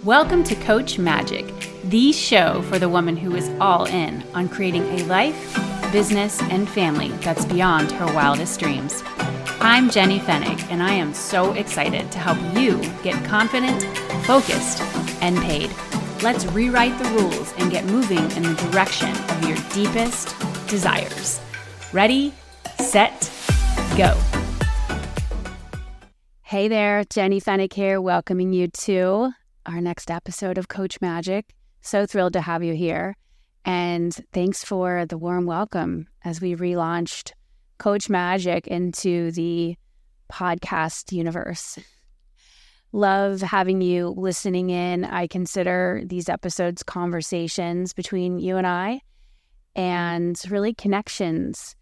Welcome to Coach Magic, the show for the woman who is all in on creating a life, business, and family that's beyond her wildest dreams. I'm Jenny Fennig, and I am so excited to help you get confident, focused, and paid. Let's rewrite the rules and get moving in the direction of your deepest desires. Ready, set, go. Hey there, Jenny Fennig here, welcoming you to our next episode of Coach Magic. So thrilled to have you here. And thanks for the warm welcome as we relaunched Coach Magic into the podcast universe. Love having you listening in. I consider these episodes conversations between you and I, and really connections.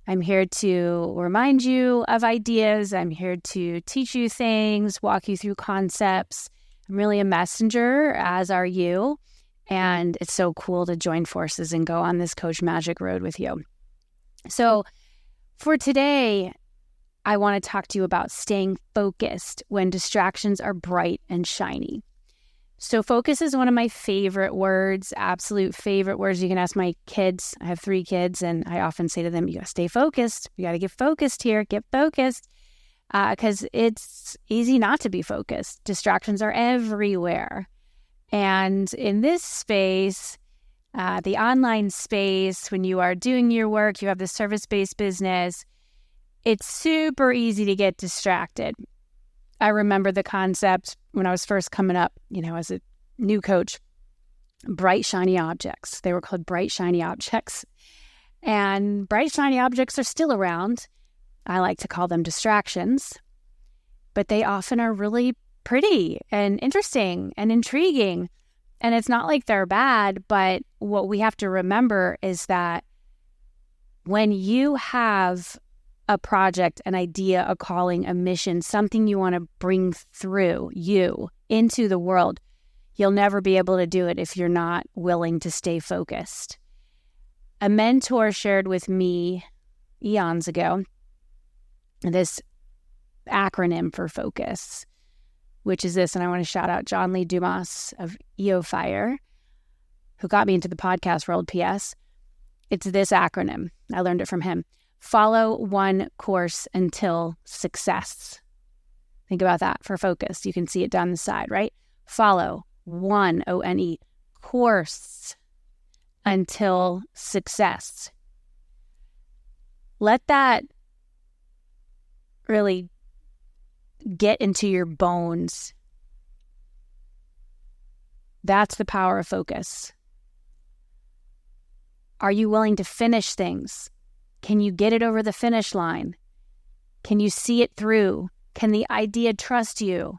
I'm here to remind you of ideas. I'm here to teach you things, walk you through concepts. I'm really a messenger, as are you. And it's so cool to join forces and go on this Coach Magic road with you. So for today, I want to talk to you about staying focused when distractions are bright and shiny. So focus is one of my favorite words, absolute favorite words. You can ask my kids. I have 3 kids, and I often say to them, you got to stay focused. You got to get focused here. Get focused. Because it's easy not to be focused. Distractions are everywhere. And in this space, the online space, when you are doing your work, you have the service-based business, it's super easy to get distracted. I remember the concept when I was first coming up, as a new coach, bright, shiny objects. They were called bright, shiny objects. And bright, shiny objects are still around. I like to call them distractions, but they often are really pretty and interesting and intriguing. And it's not like they're bad, but what we have to remember is that when you have a project, an idea, a calling, a mission, something you want to bring through you into the world, you'll never be able to do it if you're not willing to stay focused. A mentor shared with me eons ago this acronym for focus, which is this, and I want to shout out John Lee Dumas of EO Fire, who got me into the podcast world, PS. It's this acronym. I learned it from him. Follow one course until success. Think about that for focus. You can see it down the side, right? Follow one, O-N-E, course until success. Let that really get into your bones. That's the power of focus. Are you willing to finish things? Can you get it over the finish line? Can you see it through? Can the idea trust you?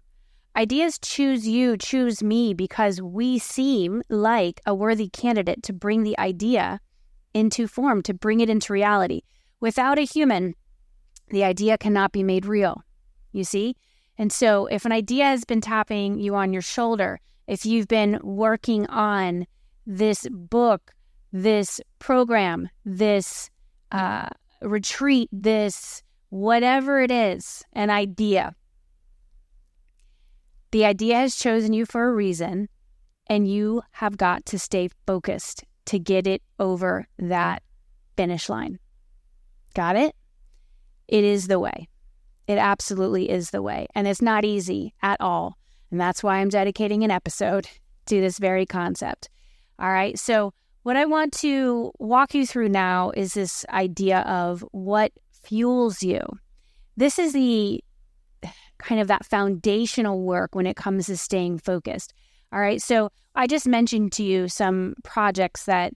Ideas choose you, choose me, because we seem like a worthy candidate to bring the idea into form, to bring it into reality. Without a human, the idea cannot be made real, you see? And so if an idea has been tapping you on your shoulder, if you've been working on this book, this program, this retreat, this whatever it is, an idea, the idea has chosen you for a reason, and you have got to stay focused to get it over that finish line. Got it? It is the way. It absolutely is the way. And it's not easy at all. And that's why I'm dedicating an episode to this very concept. All right. So what I want to walk you through now is this idea of what fuels you. This is the kind of that foundational work when it comes to staying focused. All right. So I just mentioned to you some projects that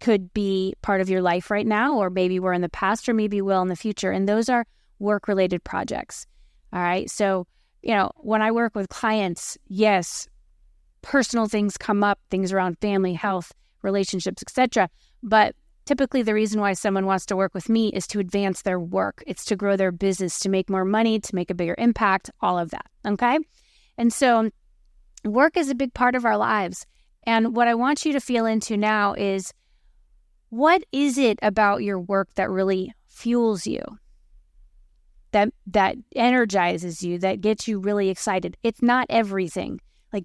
could be part of your life right now, or maybe were in the past, or maybe will in the future. And those are work-related projects. All right. So, when I work with clients, yes, personal things come up, things around family, health, relationships, etc. But typically the reason why someone wants to work with me is to advance their work. It's to grow their business, to make more money, to make a bigger impact, all of that. Okay. And so work is a big part of our lives. And what I want you to feel into now is, what is it about your work that really fuels you? that energizes you, that gets you really excited. It's not everything. Like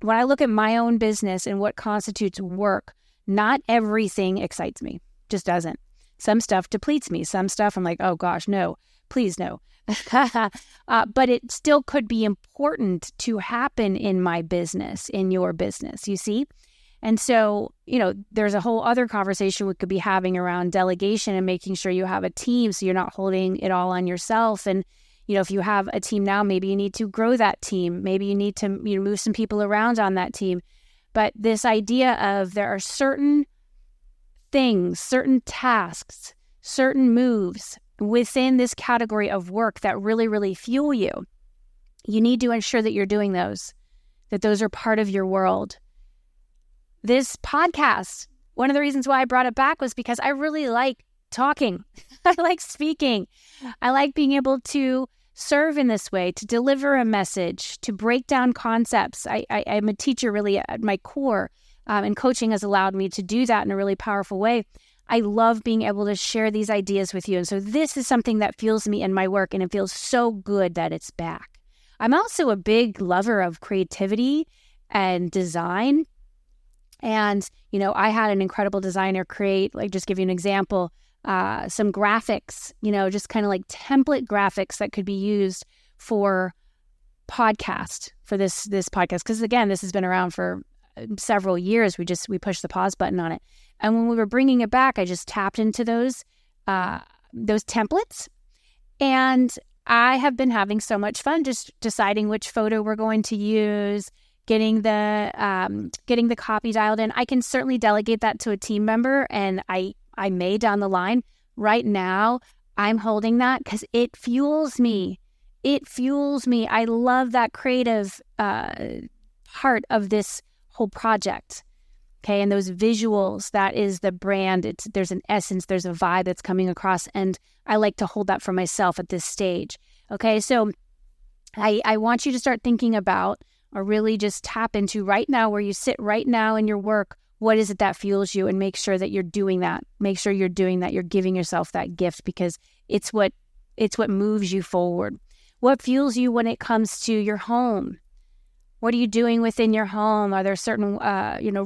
when I look at my own business and what constitutes work, not everything excites me. Just doesn't. Some stuff depletes me. Some stuff I'm like, oh gosh, no, please no. But it still could be important to happen in my business, in your business, you see? And so, there's a whole other conversation we could be having around delegation and making sure you have a team so you're not holding it all on yourself. And, if you have a team now, maybe you need to grow that team. Maybe you need to move some people around on that team. But this idea of there are certain things, certain tasks, certain moves within this category of work that really, really fuel you. You need to ensure that you're doing those, that those are part of your world. This podcast, one of the reasons why I brought it back was because I really like talking. I like speaking. I like being able to serve in this way, to deliver a message, to break down concepts. I'm a teacher really at my core, and coaching has allowed me to do that in a really powerful way. I love being able to share these ideas with you. And so this is something that fuels me in my work, and it feels so good that it's back. I'm also a big lover of creativity and design. And, I had an incredible designer create, just give you an example, some graphics, just kind of like template graphics that could be used for podcast, for this podcast. Because again, this has been around for several years. We pushed the pause button on it. And when we were bringing it back, I just tapped into those templates. And I have been having so much fun just deciding which photo we're going to use, getting the copy dialed in. I can certainly delegate that to a team member, and I may down the line. Right now, I'm holding that because it fuels me. It fuels me. I love that creative part of this whole project. Okay, and those visuals, that is the brand. There's an essence, there's a vibe that's coming across, and I like to hold that for myself at this stage. Okay, so I want you to start thinking about, or really just tap into right now where you sit right now in your work, what is it that fuels you, and make sure that you're doing that. Make sure you're doing that. You're giving yourself that gift because it's what moves you forward. What fuels you when it comes to your home? What are you doing within your home? Are there certain,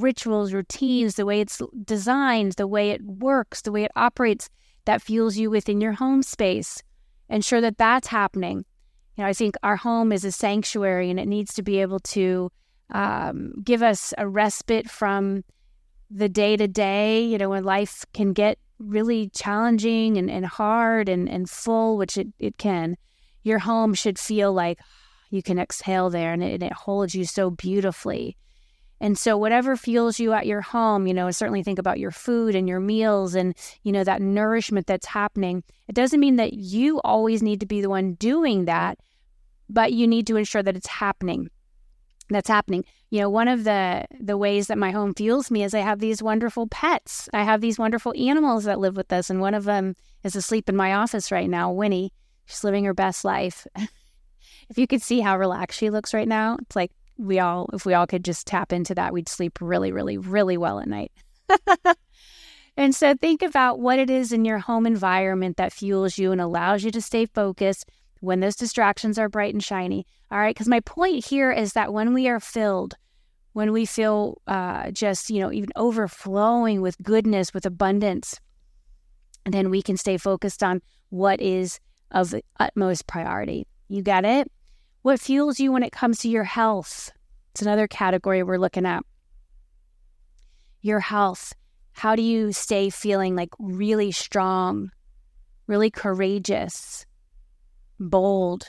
rituals, routines, the way it's designed, the way it works, the way it operates that fuels you within your home space? Ensure that that's happening. I think our home is a sanctuary, and it needs to be able to give us a respite from the day-to-day, when life can get really challenging and hard and full, which it can. Your home should feel like you can exhale there, and it holds you so beautifully. And so whatever fuels you at your home, certainly think about your food and your meals and, that nourishment that's happening. It doesn't mean that you always need to be the one doing that, but you need to ensure that it's happening. That's happening. One of the ways that my home fuels me is I have these wonderful pets. I have these wonderful animals that live with us, and one of them is asleep in my office right now, Winnie. She's living her best life. If you could see how relaxed she looks right now, it's like if we all could just tap into that, we'd sleep really, really, really well at night. And so think about what it is in your home environment that fuels you and allows you to stay focused when those distractions are bright and shiny. All right, because my point here is that when we are filled, when we feel even overflowing with goodness, with abundance, then we can stay focused on what is of the utmost priority. You got it? What fuels you when it comes to your health? It's another category we're looking at. Your health. How do you stay feeling like really strong, really courageous, bold?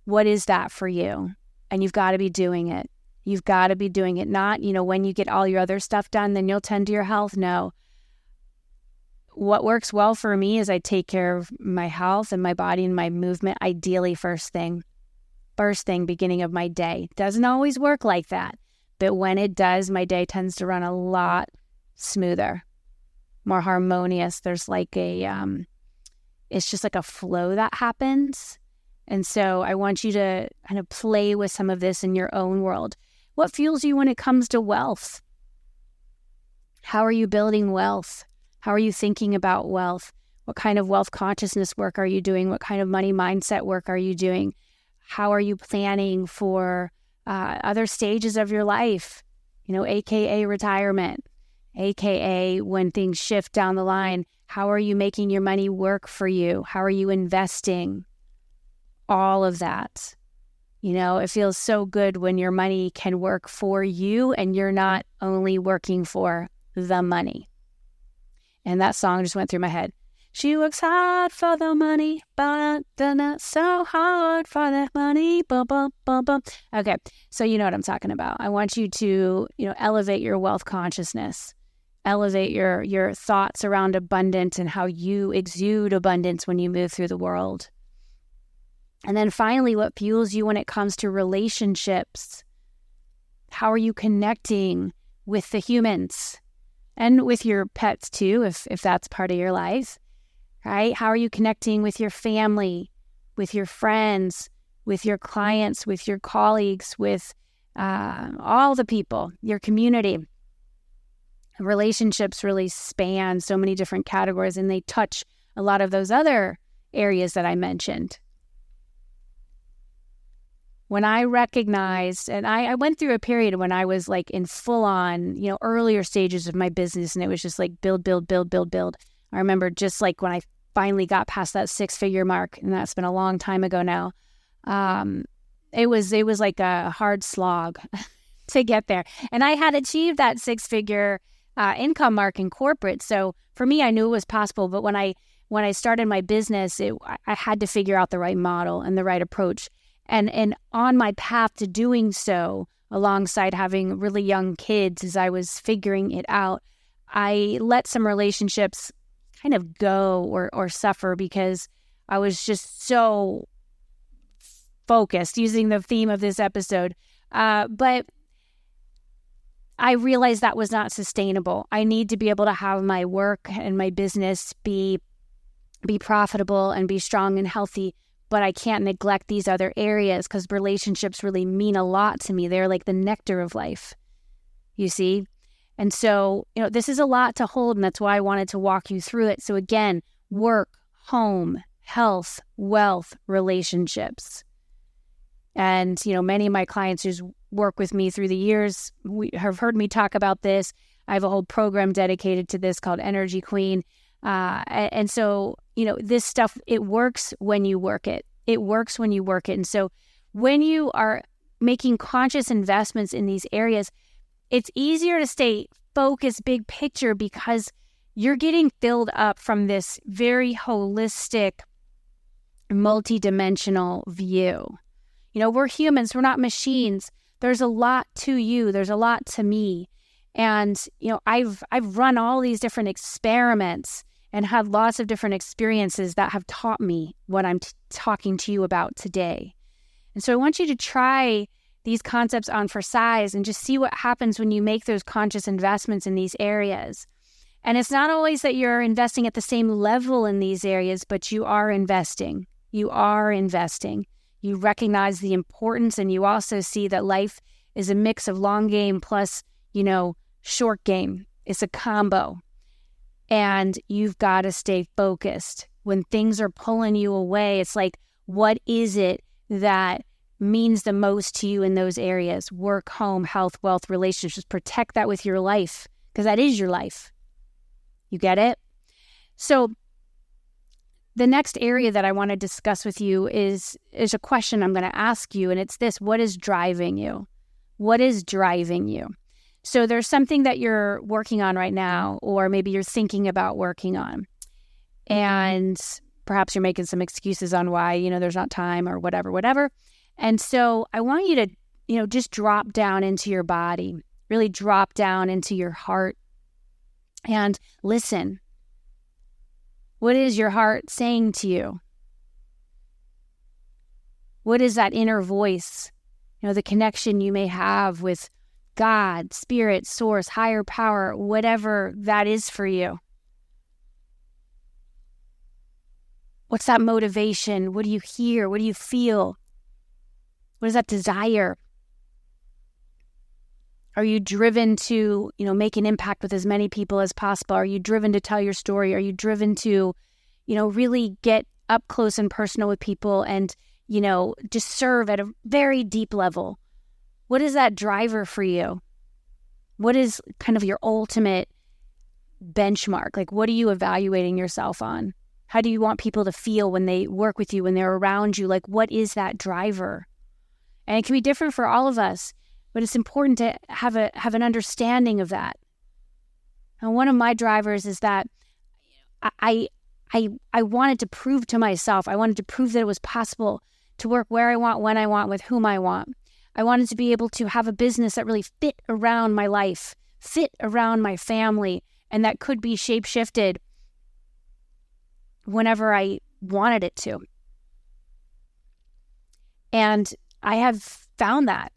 What is that for you? And you've got to be doing it. You've got to be doing it. Not, when you get all your other stuff done, then you'll tend to your health. No. What works well for me is I take care of my health and my body and my movement, ideally first thing, beginning of my day. Doesn't always work like that. But when it does, my day tends to run a lot smoother, more harmonious. There's like it's just like a flow that happens. And so I want you to kind of play with some of this in your own world. What fuels you when it comes to wealth? How are you building wealth? How are you thinking about wealth? What kind of wealth consciousness work are you doing? What kind of money mindset work are you doing? How are you planning for other stages of your life? AKA retirement, AKA when things shift down the line. How are you making your money work for you? How are you investing? All of that. It feels so good when your money can work for you and you're not only working for the money. And that song just went through my head. She works hard for the money, but not so hard for that money. Bum, bum, bum, bum. Okay, so you know what I'm talking about. I want you to, elevate your wealth consciousness. Elevate your thoughts around abundance and how you exude abundance when you move through the world. And then finally, what fuels you when it comes to relationships? How are you connecting with the humans and with your pets too, if that's part of your life, right? How are you connecting with your family, with your friends, with your clients, with your colleagues, with all the people, your community? Relationships really span so many different categories, and they touch a lot of those other areas that I mentioned. When I recognized, and I went through a period when I was like in full on, earlier stages of my business, and it was just like build. I remember just like when I finally got past that 6-figure mark, and that's been a long time ago now. It was like a hard slog to get there. And I had achieved that 6-figure income mark in corporate. So for me, I knew it was possible. But when I started my business, I had to figure out the right model and the right approach. And on my path to doing so, alongside having really young kids, as I was figuring it out, I let some relationships kind of go or suffer because I was just so focused, using the theme of this episode. But I realized that was not sustainable. I need to be able to have my work and my business be profitable and be strong and healthy, but I can't neglect these other areas because relationships really mean a lot to me. They're like the nectar of life, you see? And so, this is a lot to hold, and that's why I wanted to walk you through it. So again, work, home, health, wealth, relationships. And, many of my clients who's work with me through the years have heard me talk about this. I have a whole program dedicated to this called Energy Queen. And so, this stuff, it works when you work it. It works when you work it. And so when you are making conscious investments in these areas, it's easier to stay focused, big picture, because you're getting filled up from this very holistic, multidimensional view. We're humans, we're not machines. There's a lot to you. There's a lot to me. And, I've run all these different experiments and had lots of different experiences that have taught me what I'm talking to you about today. And so I want you to try these concepts on for size and just see what happens when you make those conscious investments in these areas. And it's not always that you're investing at the same level in these areas, but you are investing. You are investing. You recognize the importance, and you also see that life is a mix of long game plus, short game. It's a combo. And you've got to stay focused. When things are pulling you away, it's like, what is it that means the most to you in those areas? Work, home, health, wealth, relationships. Protect that with your life, because that is your life. You get it? So the next area that I want to discuss with you is a question I'm going to ask you, and it's this: what is driving you? What is driving you? So there's something that you're working on right now, or maybe you're thinking about working on, and perhaps you're making some excuses on why, there's not time or whatever. And so I want you to, just drop down into your body, really drop down into your heart and listen. What is your heart saying to you? What is that inner voice? The connection you may have with God, spirit, source, higher power, whatever that is for you. What's that motivation? What do you hear? What do you feel? What is that desire? Are you driven to, make an impact with as many people as possible? Are you driven to tell your story? Are you driven to, really get up close and personal with people and, just serve at a very deep level. What is that driver for you? What is kind of your ultimate benchmark? Like, what are you evaluating yourself on? How do you want people to feel when they work with you, when they're around you? Like, what is that driver? And it can be different for all of us, but it's important to have an understanding of that. And one of my drivers is that I wanted to prove to myself, I wanted to prove that it was possible to work where I want, when I want, with whom I want. I wanted to be able to have a business that really fit around my life, fit around my family, and that could be shape-shifted whenever I wanted it to. And I have found that,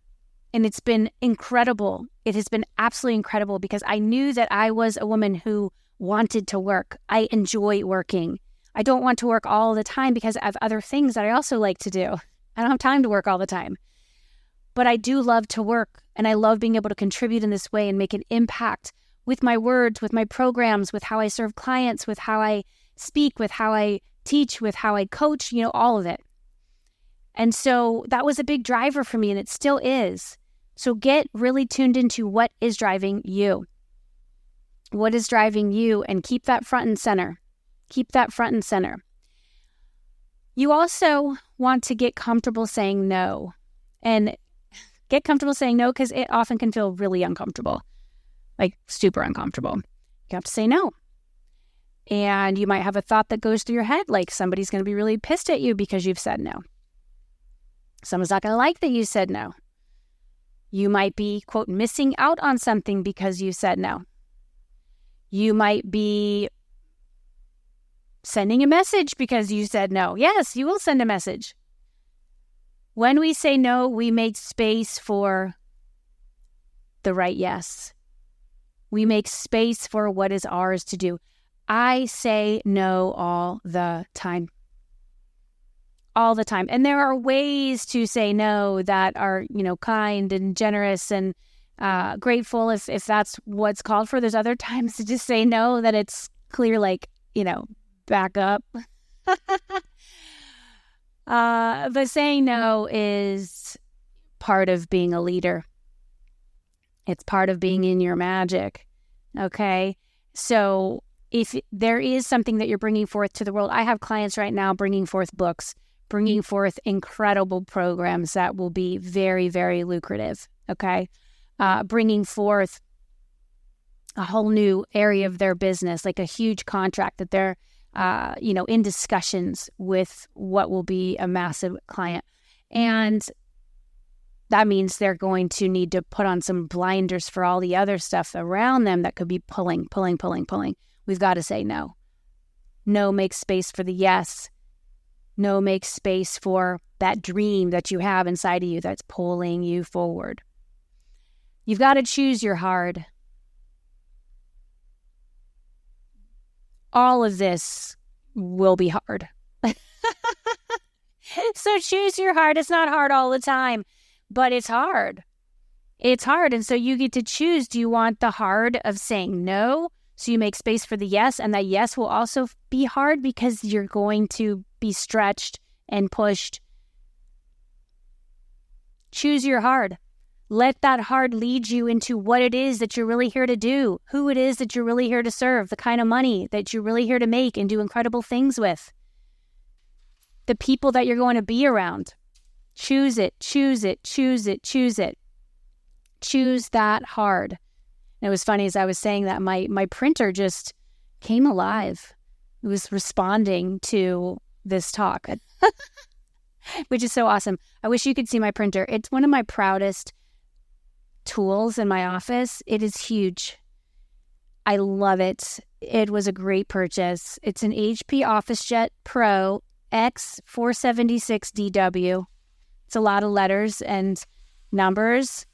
and it's been incredible. It has been absolutely incredible because I knew that I was a woman who wanted to work. I enjoy working. I don't want to work all the time because I have other things that I also like to do. I don't have time to work all the time. But I do love to work, and I love being able to contribute in this way and make an impact with my words, with my programs, with how I serve clients, with how I speak, with how I teach, with how I coach, all of it. And so that was a big driver for me, and it still is. So get really tuned into what is driving you. What is driving you, and keep that front and center. Keep that front and center. You also want to get comfortable saying no. And get comfortable saying no because it often can feel really uncomfortable, like super uncomfortable. You have to say no. And you might have a thought that goes through your head, like somebody's going to be really pissed at you because you've said no. Someone's not going to like that you said no. You might be, quote, missing out on something because you said no. You might be sending a message because you said no. Yes, you will send a message. When we say no, we make space for the right yes. We make space for what is ours to do. I say no all the time. All the time. And there are ways to say no that are, kind and generous and grateful if that's what's called for. There's other times to just say no that it's clear, like, back up. But saying no is part of being a leader. It's part of being in your magic. Okay. So if there is something that you're bringing forth to the world, I have clients right now bringing forth books, bringing forth incredible programs that will be very, very lucrative. Okay. Bringing forth a whole new area of their business, like a huge contract that they're in discussions with what will be a massive client. And that means they're going to need to put on some blinders for all the other stuff around them that could be pulling. We've got to say no. No makes space for the yes. No makes space for that dream that you have inside of you that's pulling you forward. You've got to choose your hard. All of this will be hard. So choose your hard. It's not hard all the time, but it's hard. It's hard. And so you get to choose. Do you want the hard of saying no? So you make space for the yes, and that yes will also be hard because you're going to be stretched and pushed. Choose your hard. Let that hard lead you into what it is that you're really here to do, who it is that you're really here to serve, the kind of money that you're really here to make and do incredible things with, the people that you're going to be around. Choose it, choose it, choose it, choose it. Choose that hard. And it was funny as I was saying that, my printer just came alive. It was responding to this talk, which is so awesome. I wish you could see my printer. It's one of my proudest tools in my office. It is huge. I love it. It was a great purchase. It's an HP OfficeJet Pro X476DW. It's a lot of letters and numbers.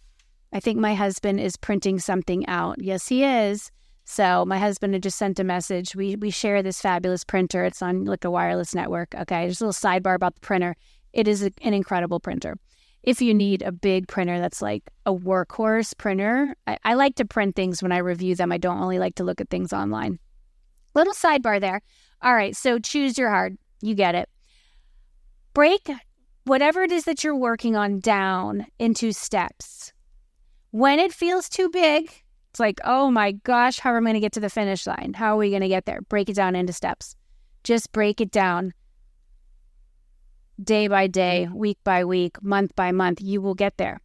I think my husband is printing something out. Yes, he is. So my husband had just sent a message. We share this fabulous printer. It's on like a wireless network. Okay, just a little sidebar about the printer. It is an incredible printer. If you need a big printer that's like a workhorse printer, I like to print things when I review them. I don't only like to look at things online. Little sidebar there. All right, so choose your hard. You get it. Break whatever it is that you're working on down into steps. When it feels too big, it's like, oh my gosh, how am I going to get to the finish line? How are we going to get there? Break it down into steps. Just break it down day by day, week by week, month by month. You will get there.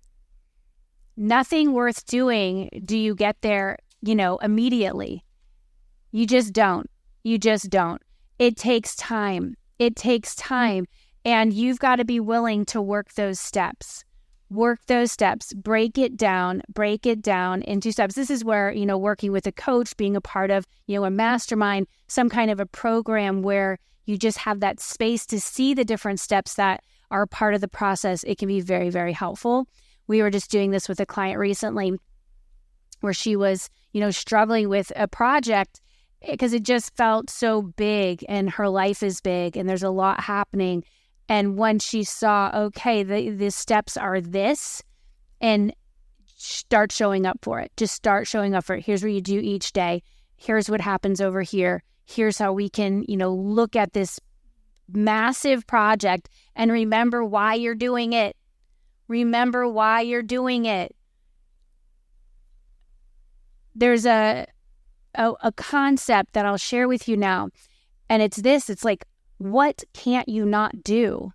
Nothing worth doing do you get there, immediately. You just don't. You just don't. It takes time. It takes time. And you've got to be willing to work those steps. Work those steps. Break it down into steps. This is where, working with a coach, being a part of, a mastermind, some kind of a program where you just have that space to see the different steps that are part of the process. It can be very, very helpful. We were just doing this with a client recently where she was, struggling with a project because it just felt so big and her life is big and there's a lot happening. And when she saw, okay, the steps are this, and start showing up for it. Just start showing up for it. Here's what you do each day. Here's what happens over here. Here's how we can, look at this massive project and remember why you're doing it. Remember why you're doing it. There's a concept that I'll share with you now, and it's this. It's like, what can't you not do?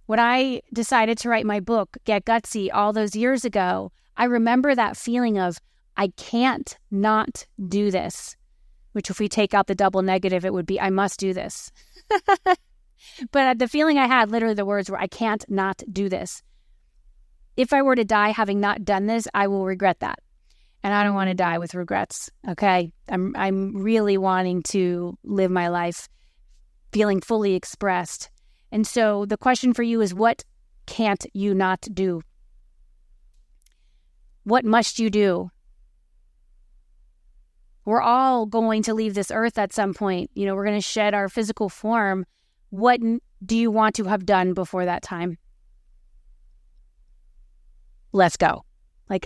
When I decided to write my book, Get Gutsy, all those years ago, I remember that feeling of, I can't not do this, which if we take out the double negative, it would be, I must do this. But the feeling I had, literally the words were, I can't not do this. If I were to die having not done this, I will regret that. And I don't want to die with regrets, okay? I'm really wanting to live my life feeling fully expressed. And so the question for you is, what can't you not do? What must you do? We're all going to leave this earth at some point. We're going to shed our physical form. What do you want to have done before that time? Let's go.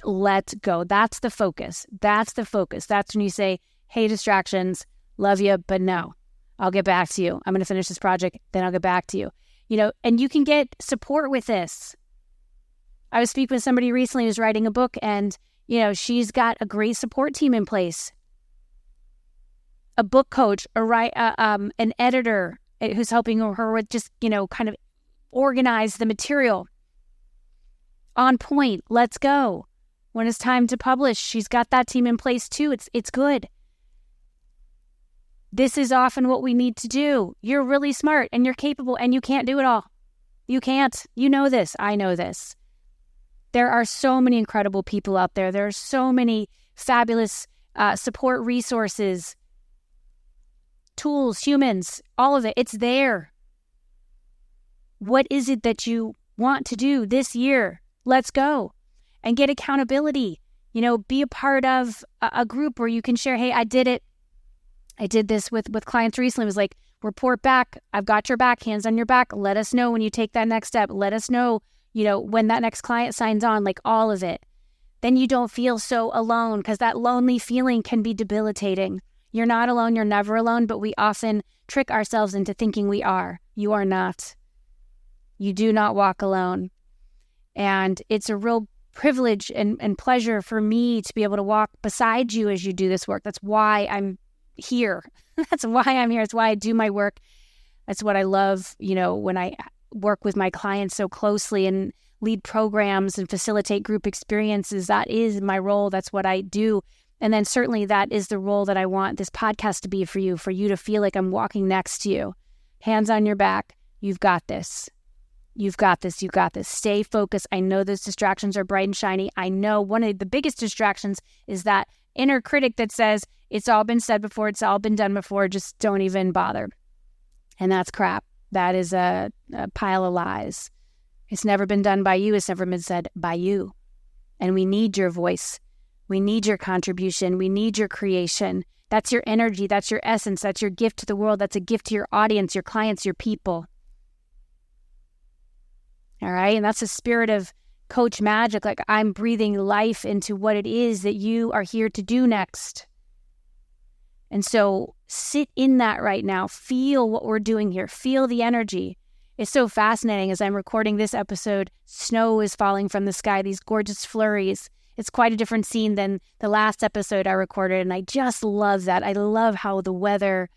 Let's go. That's the focus. That's the focus. That's when you say, hey, distractions, love you, but no. I'll get back to you. I'm going to finish this project, then I'll get back to you. And you can get support with this. I was speaking with somebody recently who's writing a book, and, she's got a great support team in place. A book coach, an editor who's helping her with just, kind of organize the material. On point. Let's go. When it's time to publish, she's got that team in place too. It's good. This is often what we need to do. You're really smart and you're capable and you can't do it all. You can't. You know this. I know this. There are so many incredible people out there. There are so many fabulous support resources, tools, humans, all of it. It's there. What is it that you want to do this year? Let's go. And get accountability. Be a part of a group where you can share, hey, I did it. I did this with clients recently. It was like, report back. I've got your back, hands on your back. Let us know when you take that next step. Let us know, when that next client signs on, all of it. Then you don't feel so alone, because that lonely feeling can be debilitating. You're not alone. You're never alone, but we often trick ourselves into thinking we are. You are not. You do not walk alone. And it's a real privilege and pleasure for me to be able to walk beside you as you do this work. That's why I'm here. That's why I'm here. It's why I do my work. That's what I love, when I work with my clients so closely and lead programs and facilitate group experiences. That is my role. That's what I do. And then certainly that is the role that I want this podcast to be for you to feel like I'm walking next to you. Hands on your back. You've got this. You've got this. You've got this. Stay focused. I know those distractions are bright and shiny. I know one of the biggest distractions is that inner critic that says, it's all been said before, it's all been done before, just don't even bother. And that's crap. That is a pile of lies. It's never been done by you. It's never been said by you. And we need your voice. We need your contribution. We need your creation. That's your energy. That's your essence. That's your gift to the world. That's a gift to your audience, your clients, your people. All right. And that's the spirit of Coach Magic. I'm breathing life into what it is that you are here to do next. And so sit in that right now. Feel what we're doing here. Feel the energy. It's so fascinating. As I'm recording this episode, snow is falling from the sky, these gorgeous flurries. It's quite a different scene than the last episode I recorded, and I just love that. I love how the weather,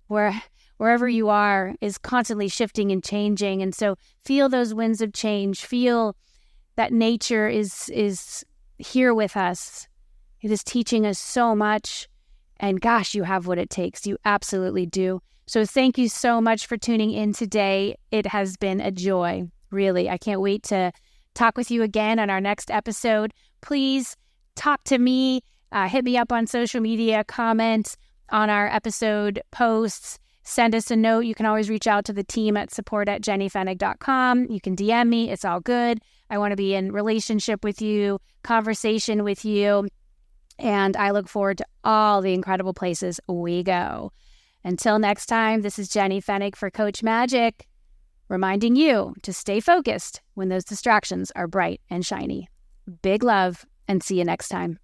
wherever you are, is constantly shifting and changing. And so feel those winds of change. Feel that nature is here with us. It is teaching us so much. And gosh, you have what it takes. You absolutely do. So thank you so much for tuning in today. It has been a joy, really. I can't wait to talk with you again on our next episode. Please talk to me, hit me up on social media, comment on our episode posts, send us a note. You can always reach out to the team at support@jennyfenig.com. You can DM me. It's all good. I want to be in relationship with you, conversation with you, and I look forward to all the incredible places we go. Until next time, this is Jenny Fenig for Coach Magic, reminding you to stay focused when those distractions are bright and shiny. Big love, and see you next time.